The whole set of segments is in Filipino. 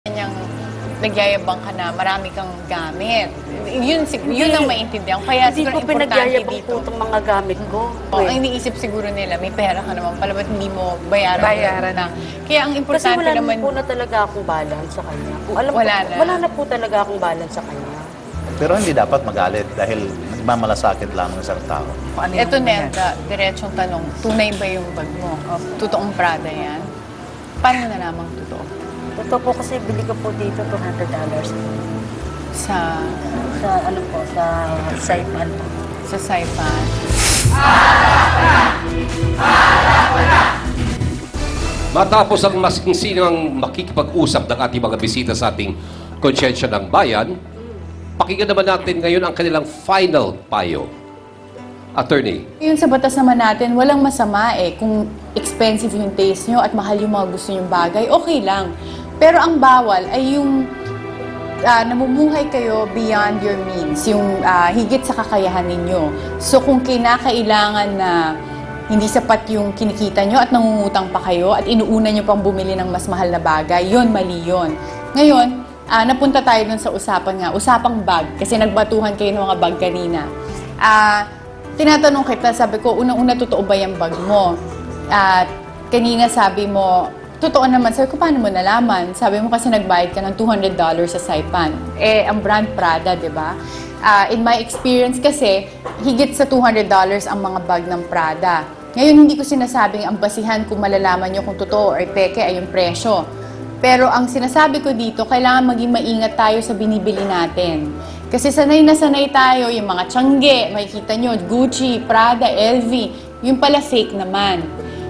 Kanyang nagyayabang ka na marami kang gamit. Yun ang maintindihan. Kaya Hindi siguro ko importante pinagyayabang dito. po itong mga gamit ko. Ang iniisip siguro nila, may pera ka naman pala, ba't hindi mo bayaran na? Kaya ang Kasi importante wala naman... naman po na talaga akong balance sa kanya. Kung alam Wala ko, na. wala na po talaga akong balance sa kanya. Pero hindi dapat magalit dahil nagmamalasakit lang ng isang tao. Ito, Nelda, diretsong tanong, tunay ba yung bag mo? Totoong Prada yan? Paano na namang totoo? Totoo po kasi bili ko po dito $200 Sa ano po, sa Saipan po. sa Saipan? Matapos ang masinsinang makikipag-usap ng ating mga bisita sa ating Konsyensya ng Bayan, pakinggan naman natin ngayon ang kanilang final payo. Attorney. Yun sa batas naman natin, walang masama kung expensive yung taste nyo at mahal yung mga gusto nyong bagay, okay lang. Pero ang bawal ay yung namumuhay kayo beyond your means, yung higit sa kakayahan ninyo. So kung kinakailangan na hindi sapat yung kinikita nyo at nangungutang pa kayo at inuuna nyo pang bumili ng mas mahal na bagay, yun, mali yun. Ngayon, napunta tayo dun sa usapang bag, kasi nagbatuhan kayo ng mga bag kanina. Tinatanong kita, sabi ko, unang-una, totoo ba yung bag mo? At kanina sabi mo, totoo naman. Sabi ko, paano mo nalaman? Sabi mo kasi nagbayad ka ng $200 sa Saipan. Ang brand Prada, di ba? In my experience kasi, higit sa $200 ang mga bag ng Prada. Ngayon, hindi ko sinasabing ang basihan kung malalaman nyo kung totoo or peke ay yung presyo. Pero ang sinasabi ko dito, kailangan maging maingat tayo sa binibili natin. Kasi sanay na sanay tayo, yung mga tiyangge, makikita nyo, Gucci, Prada, LV, yung pala fake naman.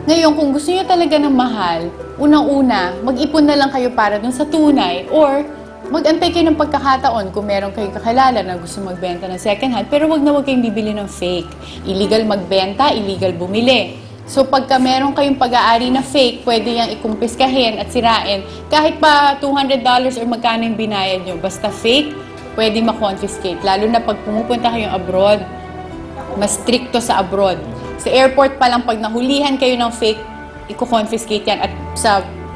Ngayon, kung gusto nyo talaga ng mahal, unang-una, mag-ipon na lang kayo para dun sa tunay or mag-antay kayo ng pagkakataon kung meron kayong kakilala na gusto magbenta ng second hand, pero wag kayong bibili ng fake. Illegal magbenta, illegal bumili. So pagka meron kayong pag-aari na fake, pwede yang ikumpiskahin at sirain. Kahit pa $200 or magkano yung binayad nyo, basta fake, pwede ma-confiscate. Lalo na pag pumupunta kayong abroad, mas stricto sa abroad. Sa airport pa lang, pag nahulihan kayo ng fake, i-confiscate yan. At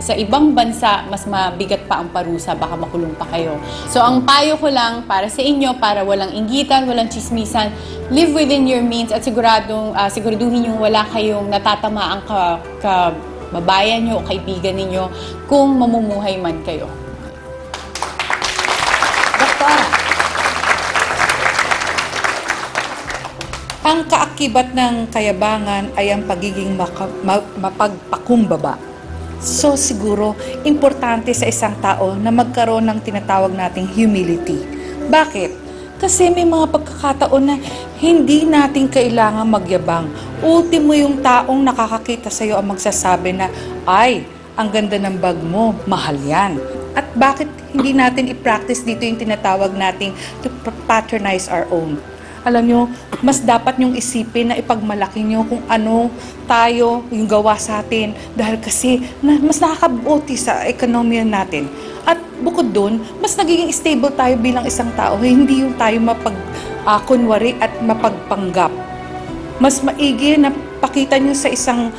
sa ibang bansa, mas mabigat pa ang parusa, baka makulong pa kayo. So ang payo ko lang para sa inyo, para walang inggitan, walang chismisan, live within your means at siguraduhin yung wala kayong natatamaang kababayan nyo o kaibigan ninyo kung mamumuhay man kayo. Ang kaakibat ng kayabangan ay ang pagiging mapagpakumbaba. So siguro, importante sa isang tao na magkaroon ng tinatawag nating humility. Bakit? Kasi may mga pagkakataon na hindi natin kailangan magyabang. Ultimo yung taong nakakakita sa'yo ang magsasabi na, ay, ang ganda ng bag mo, mahal yan. At bakit hindi natin i-practice dito yung tinatawag nating to patronize our own? Alam nyo, mas dapat nyong isipin na ipagmalaki nyo kung ano tayo yung gawa sa atin. Dahil kasi mas nakakabuti sa ekonomiya natin. At bukod dun, mas nagiging stable tayo bilang isang tao. Hindi yung tayo mapagkunwari at mapagpanggap. Mas maigi na pakita nyo sa isang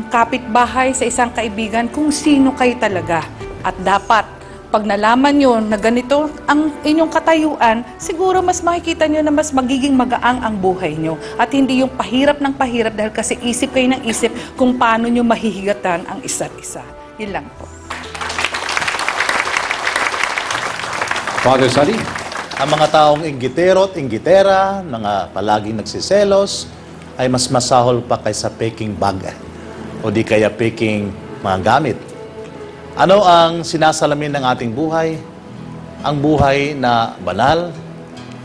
kapitbahay, sa isang kaibigan kung sino kayo talaga. At dapat, pag nalaman nyo na ganito ang inyong katayuan, siguro mas makikita nyo na mas magiging magaang ang buhay nyo. At hindi yung pahirap ng pahirap dahil kasi isip kayo ng isip kung paano nyo mahihigatan ang isa't isa. Yun lang po. Father Sally. Ang mga taong inggitero at inggitera, mga palaging nagsiselos, ay mas masahol pa kaysa peking bag o di kaya peking mga gamit. Ano ang sinasalamin ng ating buhay? Ang buhay na banal,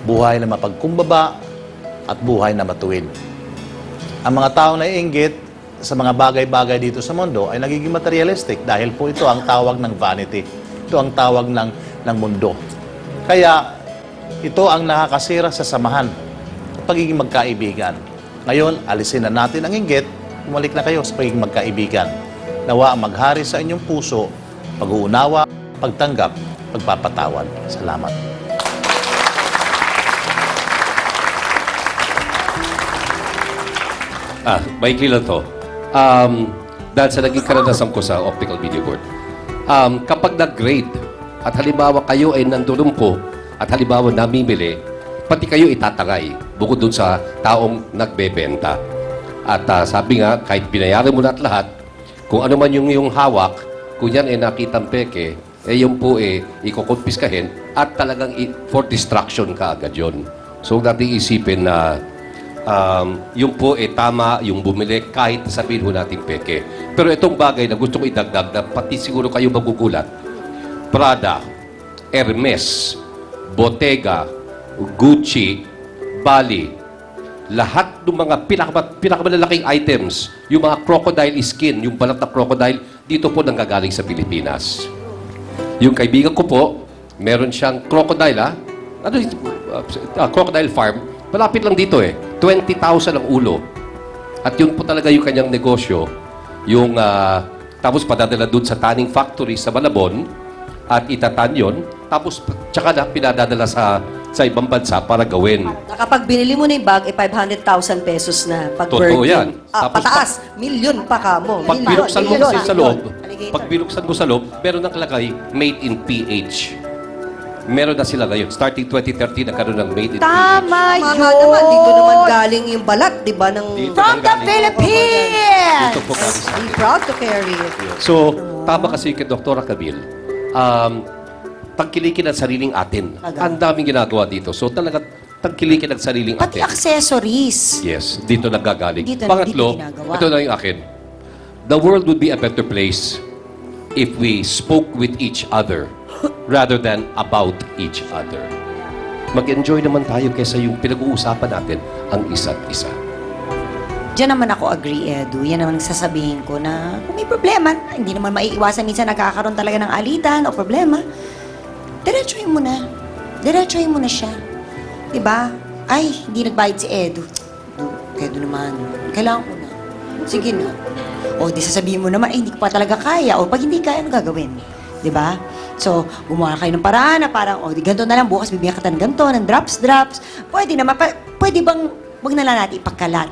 buhay na mapagkumbaba, at buhay na matuwid. Ang mga tao na iinggit sa mga bagay-bagay dito sa mundo ay nagiging materialistic dahil po ito ang tawag ng vanity. Ito ang tawag ng mundo. Kaya ito ang nakakasira sa samahan at pagiging magkaibigan. Ngayon, alisin na natin ang inggit, bumalik na kayo sa pagiging magkaibigan. Nawa ang maghari sa inyong puso, pag-uunawa, pagtanggap, pagpapatawad. Salamat. Maikli lang to. Dahil sa naging karanasan ko sa optical video board, Kapag nag-grade, at halimbawa kayo ay nandulumpo, at halimbawa namimili, pati kayo itatangay, bukod dun sa taong nagbebenta. At sabi nga, kahit binayaran mo lahat, kung ano man yung hawak, kung yan ay nakitang peke, yun po ikukumpiskahin at talagang for distraction ka agad yun. So, natin isipin na yung po tama, yung bumili, kahit sabihin ho natin peke. Pero itong bagay na gusto ko idagdag na pati siguro kayo magugulat, Prada, Hermes, Bottega, Gucci, Bali, lahat ng mga pinakamalalaking items, yung mga crocodile skin, yung balat na crocodile, dito po nanggagaling sa Pilipinas. Yung kaibigan ko po, meron siyang crocodile, crocodile farm, malapit lang dito 20,000 ang ulo. At yun po talaga yung kanyang negosyo, yung tapos padadala dun sa tanning factory sa Malabon, at itatan yun, tapos tsaka na pinadadala sa ibang bansa para gawin. Kapag binili mo na yung bag, 500,000 pesos na. Pag Totoo yan. Tapos pataas, milyon pa ka mo. Pag binuksan mo kasi sa loob, Alligator. pag binuksan mo sa loob, meron nakalagay, made in PH. Meron na sila ngayon. Starting 2013, nagkaroon ng made in PH. Tama naman, dito naman galing yung balat, di ba? Ng... From the Philippines! Dito po galing sa Be atin. proud to carry it. So, tama kasi kay Dr. Camille, tangkilikin ang sariling atin. Ang daming ginagawa dito. So, talaga tangkilikin ang sariling Pati atin. accessories. Yes, dito naggagaling. Dito Pangatlo, ginagawa. ito na yung akin. The world would be a better place if we spoke with each other rather than about each other. Mag-enjoy naman tayo kaysa yung pinag-uusapan natin ang isa't isa. Diyan naman ako agree, Edu. Yan naman ang sasabihin ko na kung may problema, hindi naman maiiwasan minsan nagkakaroon talaga ng alitan o problema. Diretsuhin mo na. Diretsuhin mo na siya. Diba? Ay, hindi nagbayad si Edu. Edu naman. Kailangan ko na. Sige na. O, di sasabihin mo naman, ay, hindi ko pa talaga kaya. O, pag hindi kaya, ano gagawin? Diba? So, gumawa kayo ng paraan na parang, o, di ganito na lang, bukas bibigyan ka ng ganito, ng drops. Pwede naman, pwede bang, wag na lang natin ipagkalat.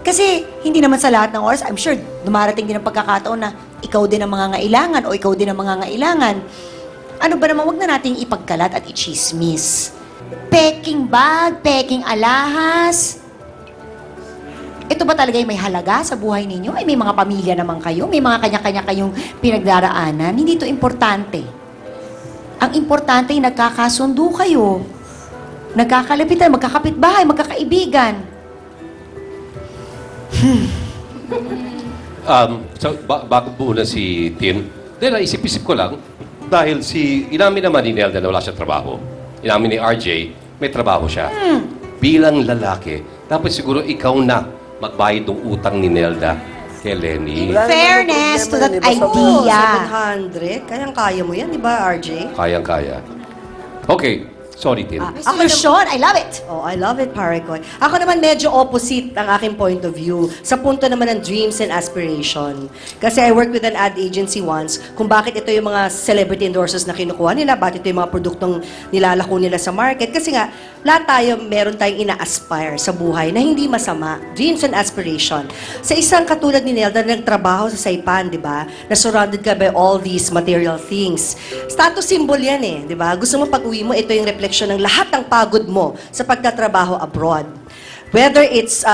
Kasi, hindi naman sa lahat ng oras, I'm sure, dumarating din ang pagkakataon na ikaw din ang mga ngailangan o ikaw din ang mga ngailangan. Ano ba naman, wag na nating ipagkalat at i-chismis. Peking bag, peking alahas. Ito ba talaga yung may halaga sa buhay ninyo? Ay, may mga pamilya naman kayo, may mga kanya-kanya kayong pinagdaraanan. Hindi ito importante. Ang importante ay nagkakasundo kayo. Nagkakalapitan, magkakapitbahay, magkakaibigan. So, bago po na si Tin, dahil naisip-isip ko lang, dahil inamin naman ni Nelda na wala siya trabaho. Inamin ni RJ, may trabaho siya. Bilang lalaki, dapat siguro ikaw na magbayad ng utang ni Nelda kay Lenny. Fairness to that Basta idea. 700, kayang-kaya mo yan, di ba, RJ? Kayang-kaya. Okay, sorry, Tin. Solution, I love it. Oh, I love it, Paracoy. Ako naman medyo opposite ang aking point of view sa punto naman ng dreams and aspiration. Kasi I worked with an ad agency once kung bakit ito yung mga celebrity endorsers na kinukuha nila, bakit ito yung mga produktong nilalako nila sa market. Kasi nga, lahat tayo, meron tayong ina-aspire sa buhay na hindi masama. Dreams and aspiration. Sa isang katulad ni Nelda na nagtrabaho sa Saipan, di ba? Na surrounded ka by all these material things. Status symbol yan di ba? Gusto mo pag-uwi mo, ito yung refleksyon ng lahat ng pagod mo sa pagtatrabaho abroad. Whether it's,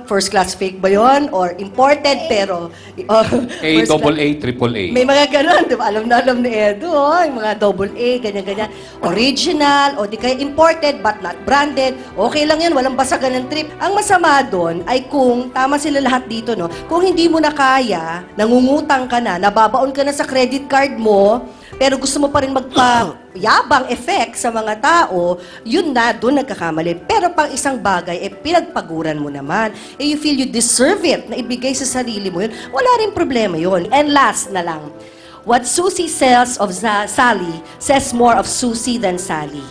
first class fake ba yun? Or imported, pero... AAA. May mga ganon, di ba? Alam ni Edu, yung mga AA, ganyan-ganyan. Original, o di kaya imported but not branded. Okay lang yan, walang basagan ng trip. Ang masama doon ay kung, tama sila lahat dito, no? Kung hindi mo na kaya, nangungutang ka na, nababaon ka na sa credit card mo, pero gusto mo pa rin magpa-yabang effect sa mga tao, yun na, doon nagkakamali. Pero pang isang bagay, pinagpaguran mo naman. You feel you deserve it, na ibigay sa sarili mo yun, wala rin problema yun. And last na lang, what Susie sells of Sally says more of Susie than Sally.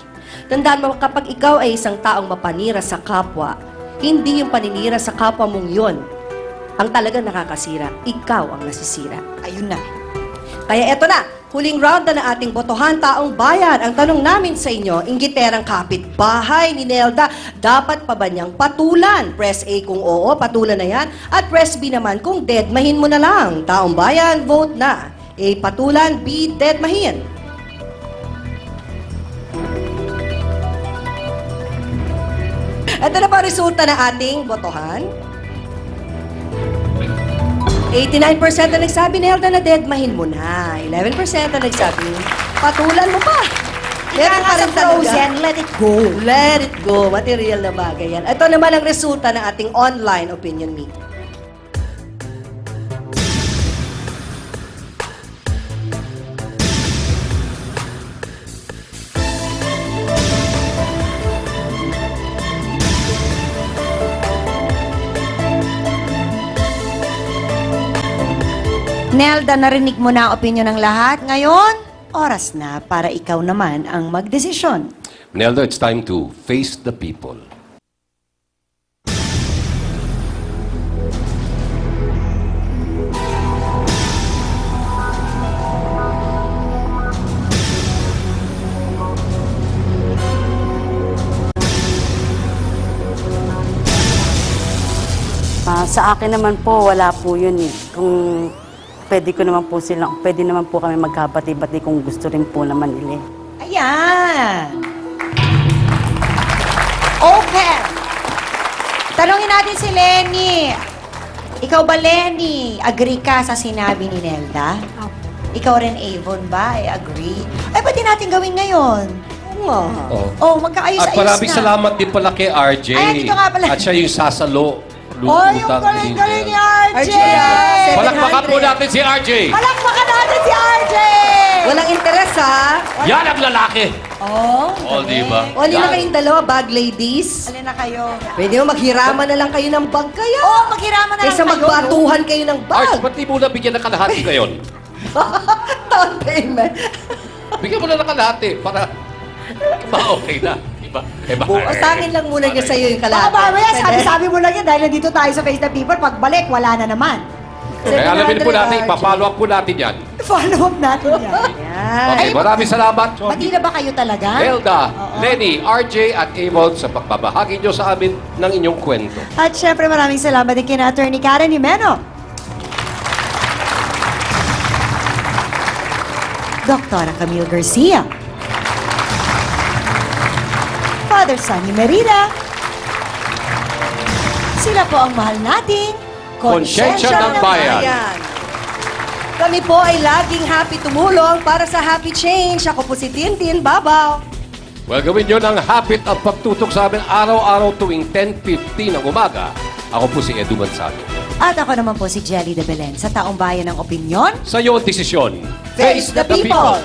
Tandaan mo, kapag ikaw ay isang taong mapanira sa kapwa, hindi yung paninira sa kapwa mong yun ang talagang nakakasira. Ikaw ang nasisira. Ayun na. Kaya eto na, huling round na ng ating botohan taong bayan. Ang tanong namin sa inyo, inggiterang kapitbahay ni Nelda, dapat pa ba niyang patulan? Press A kung oo, patulan na yan. At press B naman kung deadmahin mo na lang. Taong bayan, vote na. A. Patulan, B. Dedmahin. Ito na pa ang resulta ng ating botohan. 89% na nagsabi, Nelda, na dedmahin mo na. 11% na nagsabi, patulan mo pa. Kaya nga sa Frozen, let it go. Let it go. Material na bagay yan. Ito naman ang resulta ng ating online opinion meeting. Nelda, narinig mo na ang opinion ng lahat. Ngayon, oras na para ikaw naman ang magdesisyon. Nelda, it's time to face the people. Sa akin naman po, wala po yun eh. Kung pwede naman po kami magkabati-bati kung gusto rin po naman nila. Ayan. Open. Tanungin natin si Lenny. Ikaw ba, Lenny, agree ka sa sinabi ni Nelda? Ikaw rin, Avon ba? I agree. Ay, pwede natin gawin ngayon. Oh, magkaayos-ayos At na. maraming salamat din pala kay RJ. Ay, dito nga pala. At siya yung sasalo. Oh, yung galing-galing ni RJ! Palakpakan po natin si RJ! Palakpakan natin si RJ! Walang interes, ha? Yan ang lalaki! Oh. Oh, di ba? O, hindi na Yan. kayong dalawa, bag ladies. Alin na kayo? Pwede mo maghiraman na lang kayo ng bag kaya. Oh, maghiraman na lang Kaysa kayo. magbatuhan kayo ng Arch, bag. ba't di mo na bigyan ng kalahati ngayon? Down payment. Bigyan mo na ng kalahati para ma-okay na. Diba? Pasangin lang muna niya sa'yo yung Baka kalahati. mamaya, Pwede? sabi-sabi mo lang yan dahil nandito tayo sa Face the People. Pagbalik, wala na naman. Kaya alamin po 700 natin, RJ. ipapollow up po natin yan. Follow up natin yan. Yan. Okay, maraming salamat. Pati na ba kayo talaga? Nelda, Lenny, RJ at Avon sa pagbabahagi nyo sa amin ng inyong kwento. At syempre maraming salamat din kina Attorney Karen Jimeno. Dr. Camille Garcia. Father Sonny Merida. Sila po ang mahal nating Konsyensya ng Bayan. Kami po ay laging happy tumulong para sa happy change. Ako po si Tintin Babaw. Well, gawin nyo ng habit at pagtutok sa amin araw-araw tuwing 10:15 ng umaga. Ako po si Edu Manzano. At ako naman po si Jelly de Belen sa Taong Bayan ng Opinyon. Sa iyo ang desisyon. Face the people.